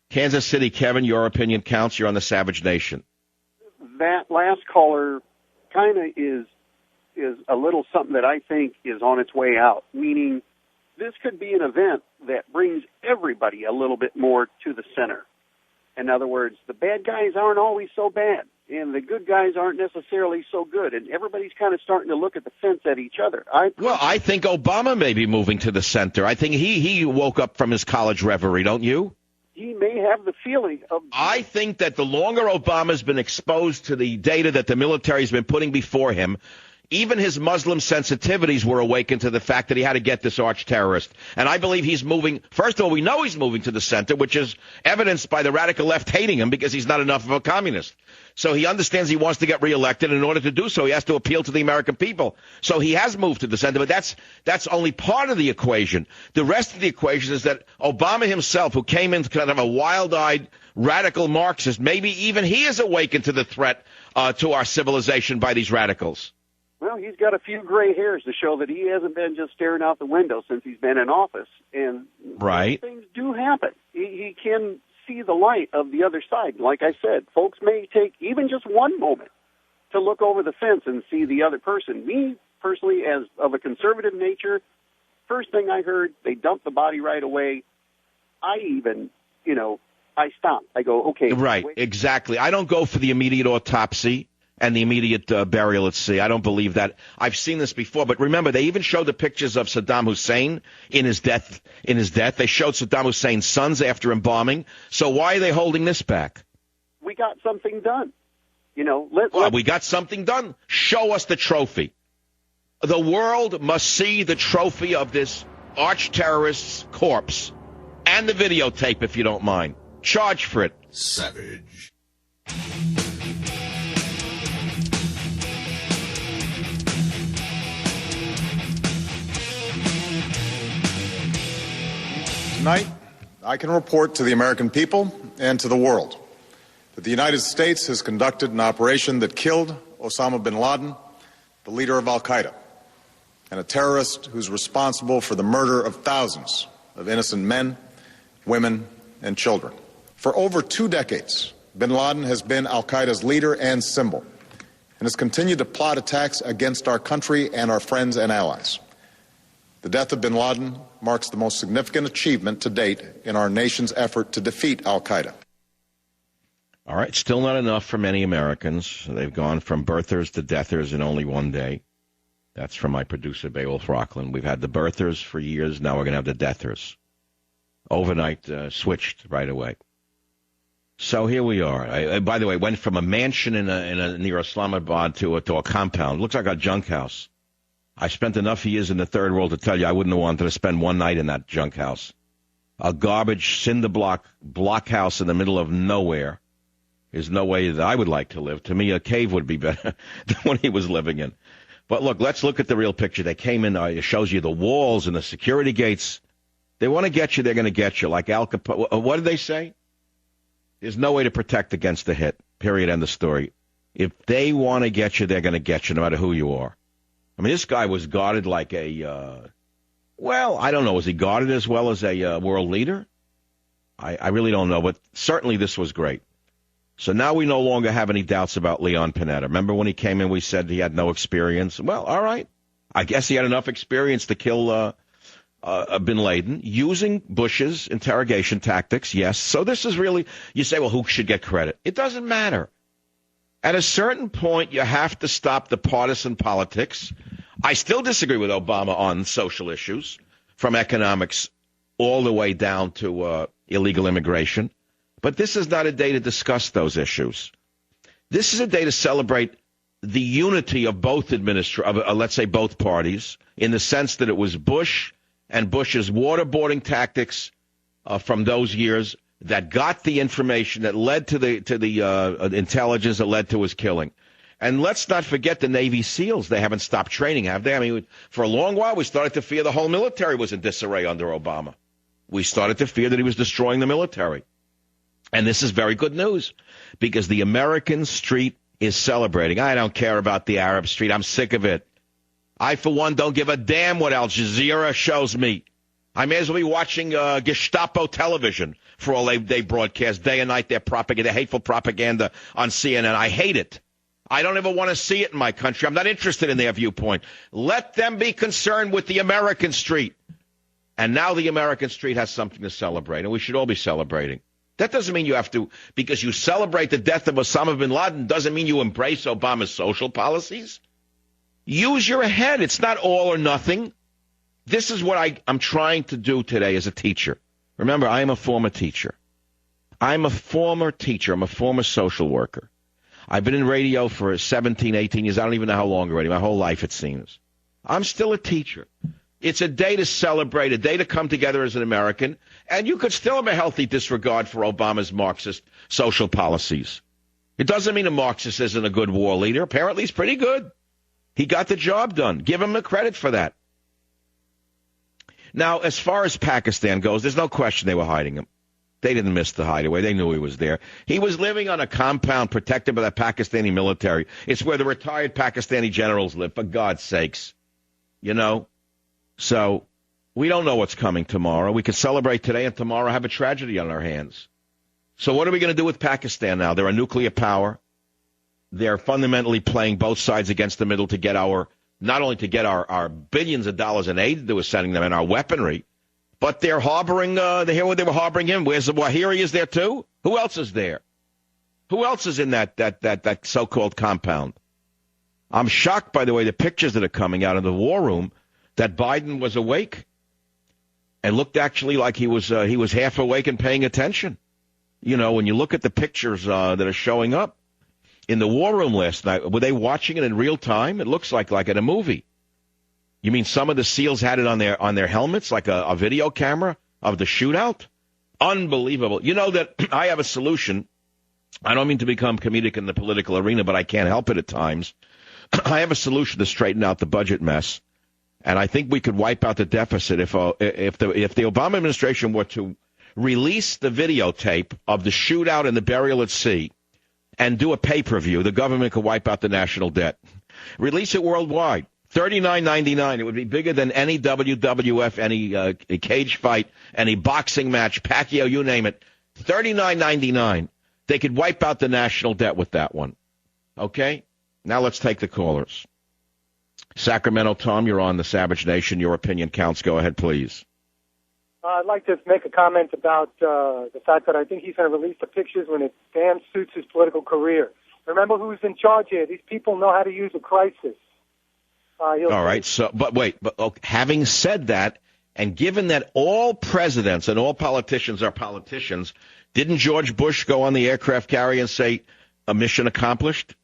Kansas City, Kevin, your opinion counts. You're on the Savage Nation. That last caller kind of is a little something that I think is on its way out, meaning this could be an event that brings everybody a little bit more to the center. In other words, the bad guys aren't always so bad, and the good guys aren't necessarily so good, and everybody's kind of starting to look at the fence at each other. I think Obama may be moving to the center. I think he woke up from his college reverie, don't you? He may have the feeling of... I think that the longer Obama's been exposed to the data that the military's been putting before him, even his Muslim sensitivities were awakened to the fact that he had to get this arch terrorist. And I believe he's moving. First of all, we know he's moving to the center, which is evidenced by the radical left hating him because he's not enough of a communist. So he understands he wants to get reelected. In order to do so, he has to appeal to the American people. So he has moved to the center, but that's only part of the equation. The rest of the equation is that Obama himself, who came in kind of a wild-eyed radical Marxist, maybe even he is awakened to the threat to our civilization by these radicals. Well, he's got a few gray hairs to show that he hasn't been just staring out the window since he's been in office. And right. Things do happen. He can see the light of the other side. Like I said, folks may take even just one moment to look over the fence and see the other person. Me, personally, as of a conservative nature, first thing I heard, they dumped the body right away. I even, I stopped. I go, okay. Right, wait. Exactly. I don't go for the immediate autopsy and the immediate burial at sea. I don't believe that. I've seen this before, but remember, they even showed the pictures of Saddam Hussein in his death. They showed Saddam Hussein's sons after embalming. So why are they holding this back? We got something done. We got something done. Show us the trophy. The world must see the trophy of this arch-terrorist's corpse and the videotape, if you don't mind. Charge for it. Savage. Tonight, I can report to the American people and to the world that the United States has conducted an operation that killed Osama bin Laden, the leader of al-Qaeda, and a terrorist who's responsible for the murder of thousands of innocent men, women, and children. For over 2 decades, bin Laden has been al-Qaeda's leader and symbol, and has continued to plot attacks against our country and our friends and allies. The death of bin Laden marks the most significant achievement to date in our nation's effort to defeat al-Qaeda. All right, still not enough for many Americans. They've gone from birthers to deathers in only one day. That's from my producer, Beowulf Rockland. We've had the birthers for years. Now we're going to have the deathers. Overnight, switched right away. So here we are. I by the way, went from a mansion near Islamabad to a compound. Looks like a junk house. I spent enough years in the third world to tell you I wouldn't have wanted to spend one night in that junk house. A garbage cinder block house in the middle of nowhere is no way that I would like to live. To me, a cave would be better than what he was living in. But look, let's look at the real picture. They came in, it shows you the walls and the security gates. They want to get you, they're going to get you. Like Al Capone. What did they say? There's no way to protect against the hit. Period. End of story. If they want to get you, they're going to get you no matter who you are. I mean, this guy was guarded like I don't know. Was he guarded as well as a world leader? I really don't know, but certainly this was great. So now we no longer have any doubts about Leon Panetta. Remember when he came in, we said he had no experience? Well, all right. I guess he had enough experience to kill bin Laden using Bush's interrogation tactics, yes. So this is really, you say, well, who should get credit? It doesn't matter. At a certain point, you have to stop the partisan politics. I still disagree with Obama on social issues, from economics all the way down to illegal immigration. But this is not a day to discuss those issues. This is a day to celebrate the unity of both let's say both parties, in the sense that it was Bush and Bush's waterboarding tactics from those years that got the information that led to the intelligence that led to his killing. And let's not forget the Navy SEALs. They haven't stopped training, have they? I mean, for a long while, we started to fear the whole military was in disarray under Obama. We started to fear that he was destroying the military. And this is very good news, because the American street is celebrating. I don't care about the Arab street. I'm sick of it. I, for one, don't give a damn what Al Jazeera shows me. I may as well be watching Gestapo television for all they broadcast day and night, their propaganda, their hateful propaganda on CNN. I hate it. I don't ever want to see it in my country. I'm not interested in their viewpoint. Let them be concerned with the American street. And now the American street has something to celebrate, and we should all be celebrating. That doesn't mean you have to, because you celebrate the death of Osama bin Laden, doesn't mean you embrace Obama's social policies. Use your head. It's not all or nothing. This is what I'm trying to do today as a teacher. Remember, I am a former teacher. I'm a former teacher. I'm a former social worker. I've been in radio for 17, 18 years. I don't even know how long already. My whole life, it seems. I'm still a teacher. It's a day to celebrate, a day to come together as an American, and you could still have a healthy disregard for Obama's Marxist social policies. It doesn't mean a Marxist isn't a good war leader. Apparently, he's pretty good. He got the job done. Give him the credit for that. Now, as far as Pakistan goes, there's no question they were hiding him. They didn't miss the hideaway. They knew he was there. He was living on a compound protected by the Pakistani military. It's where the retired Pakistani generals live, for God's sakes. You know? So we don't know what's coming tomorrow. We could celebrate today and tomorrow have a tragedy on our hands. So what are we going to do with Pakistan now? They're a nuclear power. They're fundamentally playing both sides against the middle to get not only to get our billions of dollars in aid that we're sending them and our weaponry, but they're harboring, they were harboring him. Where's the Wahiri is there too? Who else is there? Who else is in that so-called compound? I'm shocked, by the way, the pictures that are coming out of the war room, that Biden was awake and looked actually like he was half awake and paying attention. You know, when you look at the pictures that are showing up in the war room last night, were they watching it in real time? It looks like in a movie. You mean some of the SEALs had it on their helmets, like a video camera of the shootout? Unbelievable. You know that I have a solution. I don't mean to become comedic in the political arena, but I can't help it at times. I have a solution to straighten out the budget mess. And I think we could wipe out the deficit if the Obama administration were to release the videotape of the shootout and the burial at sea and do a pay-per-view. The government could wipe out the national debt. Release it worldwide. $39.99. It would be bigger than any WWF, any cage fight, any boxing match, Pacquiao, you name it. $39.99. They could wipe out the national debt with that one. Okay? Now let's take the callers. Sacramento, Tom, you're on the Savage Nation. Your opinion counts. Go ahead, please. I'd like to make a comment about the fact that I think he's going to release the pictures when it damn suits his political career. Remember who's in charge here. These people know how to use a crisis. All right. So, having said that, and given that all presidents and all politicians are politicians, didn't George Bush go on the aircraft carrier and say, a mission accomplished?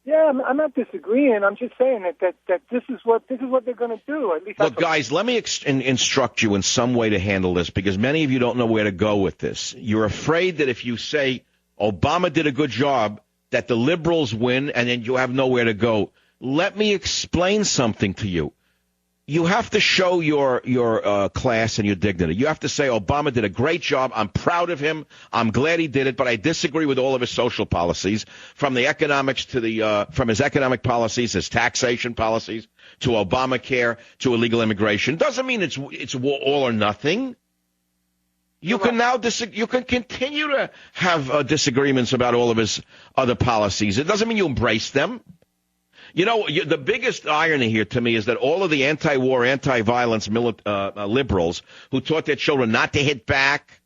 Yeah, I'm not disagreeing. I'm just saying that this is what they're going to do. At least look, guys, let me instruct you in some way to handle this, because many of you don't know where to go with this. You're afraid that if you say Obama did a good job, that the liberals win, and then you have nowhere to go. Let me explain something to you. You have to show your class and your dignity. You have to say, Obama did a great job. I'm proud of him. I'm glad he did it, but I disagree with all of his social policies, from the economics to from his economic policies, his taxation policies, to Obamacare, to illegal immigration. Doesn't mean it's all or nothing. You can now you can continue to have disagreements about all of his other policies. It doesn't mean you embrace them. You know, the biggest irony here to me is that all of the anti-war, anti-violence liberals who taught their children not to hit back,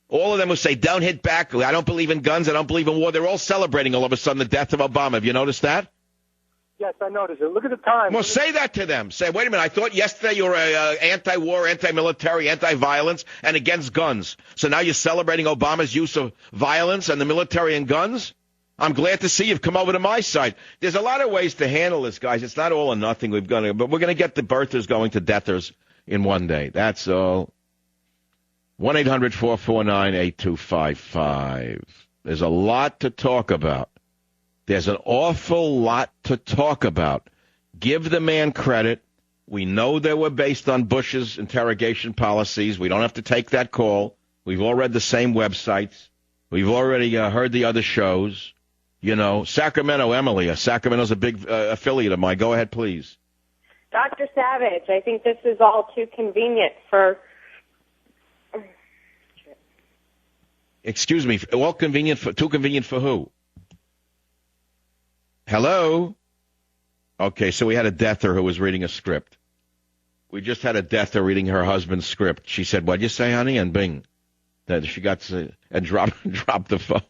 all of them who say, don't hit back, I don't believe in guns, I don't believe in war, they're all celebrating all of a sudden the death of Obama. Have you noticed that? Yes, I noticed it. Look at the time. Well, say that to them. Say, wait a minute, I thought yesterday you were anti-war, anti-military, anti-violence, and against guns. So now you're celebrating Obama's use of violence and the military and guns? I'm glad to see you've come over to my side. There's a lot of ways to handle this, guys. It's not all or nothing. But we're going to get the birthers going to deathers in one day. That's all. 1-800-449-8255. There's a lot to talk about. There's an awful lot to talk about. Give the man credit. We know they were based on Bush's interrogation policies. We don't have to take that call. We've all read the same websites. We've already heard the other shows. You know, Sacramento, Emily. Sacramento's a big affiliate of mine. Go ahead, please. Dr. Savage, I think this is all too convenient for... Excuse me, too convenient for who? Hello? Okay, so we had a deather who was reading a script. We just had a deather reading her husband's script. She said, "What'd you say, honey?" And bing. That she got to, and dropped the phone.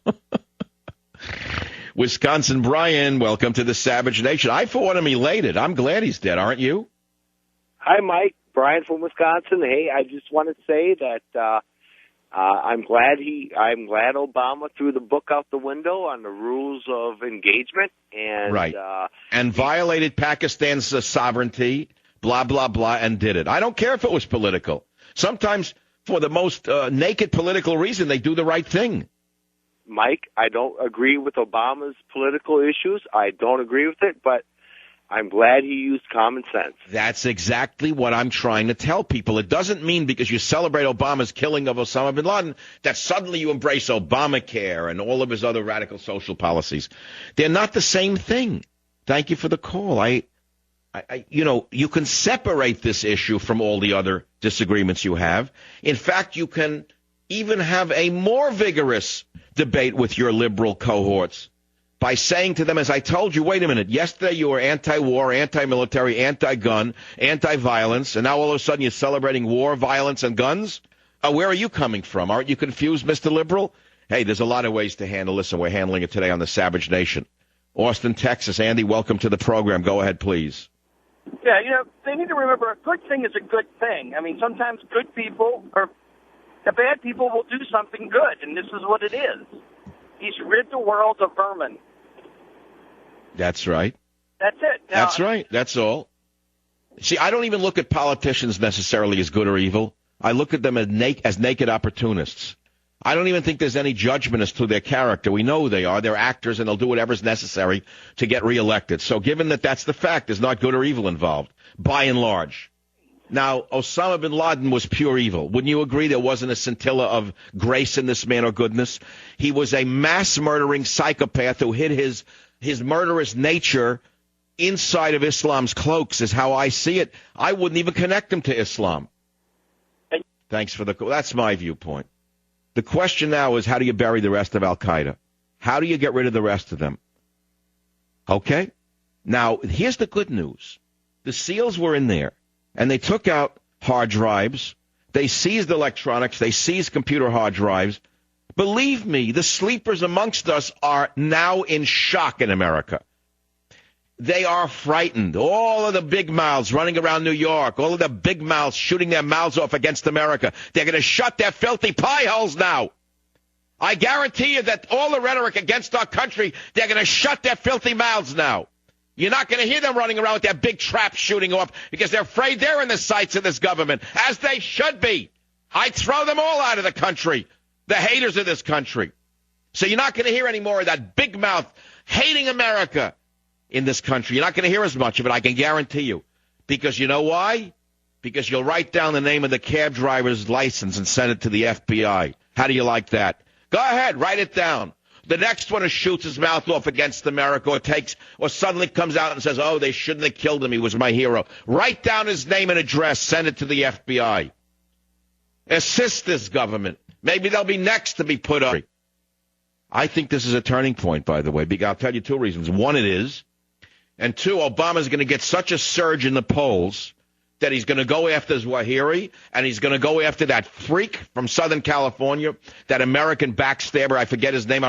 Wisconsin Brian, welcome to the Savage Nation. I, for one, am elated. I'm glad he's dead, aren't you? Hi, Mike. Brian from Wisconsin. Hey, I just want to say that I'm glad Obama threw the book out the window on the rules of engagement and right, and violated Pakistan's sovereignty, blah blah blah, and did it. I don't care if it was political. Sometimes, for the most naked political reason, they do the right thing. Mike, I don't agree with Obama's political issues. I don't agree with it, but I'm glad he used common sense. That's exactly what I'm trying to tell people. It doesn't mean because you celebrate Obama's killing of Osama bin Laden that suddenly you embrace Obamacare and all of his other radical social policies. They're not the same thing. Thank you for the call. You can separate this issue from all the other disagreements you have. In fact, you can even have a more vigorous debate with your liberal cohorts by saying to them, as I told you, wait a minute, yesterday you were anti-war, anti-military, anti-gun, anti-violence, and now all of a sudden you're celebrating war, violence, and guns? Where are you coming from? Aren't you confused, Mr. Liberal? Hey, there's a lot of ways to handle this, and we're handling it today on the Savage Nation. Austin, Texas. Andy, welcome to the program. Go ahead, please. Yeah, they need to remember a good thing is a good thing. I mean, sometimes good people or the bad people will do something good, and this is what it is. He's rid the world of vermin. That's right. That's it. Now, that's right. That's all. See, I don't even look at politicians necessarily as good or evil. I look at them as naked opportunists. I don't even think there's any judgment as to their character. We know who they are. They're actors, and they'll do whatever's necessary to get reelected. So given that that's the fact, there's not good or evil involved, by and large. Now, Osama bin Laden was pure evil. Wouldn't you agree there wasn't a scintilla of grace in this man or goodness? He was a mass-murdering psychopath who hid his murderous nature inside of Islam's cloaks, is how I see it. I wouldn't even connect him to Islam. Thanks for the call. That's my viewpoint. The question now is, how do you bury the rest of Al-Qaeda? How do you get rid of the rest of them? Okay? Now, here's the good news. The SEALs were in there, and they took out hard drives. They seized electronics. They seized computer hard drives. Believe me, the sleepers amongst us are now in shock in America. They are frightened. All of the big mouths running around New York, all of the big mouths shooting their mouths off against America. They're going to shut their filthy pie holes now. I guarantee you that all the rhetoric against our country, they're going to shut their filthy mouths now. You're not going to hear them running around with their big traps shooting off because they're afraid they're in the sights of this government, as they should be. I'd throw them all out of the country, the haters of this country. So you're not going to hear any more of that big mouth hating America in this country. You're not going to hear as much of it, I can guarantee you. Because you know why? Because you'll write down the name of the cab driver's license and send it to the FBI. How do you like that? Go ahead, write it down. The next one who shoots his mouth off against America or suddenly comes out and says, oh, they shouldn't have killed him, he was my hero. Write down his name and address, send it to the FBI. Assist this government. Maybe they'll be next to be put up. I think this is a turning point, by the way. I'll tell you two reasons. One, it is. And two, Obama's going to get such a surge in the polls that he's going to go after Zawahiri, and he's going to go after that freak from Southern California, that American backstabber, I forget his name.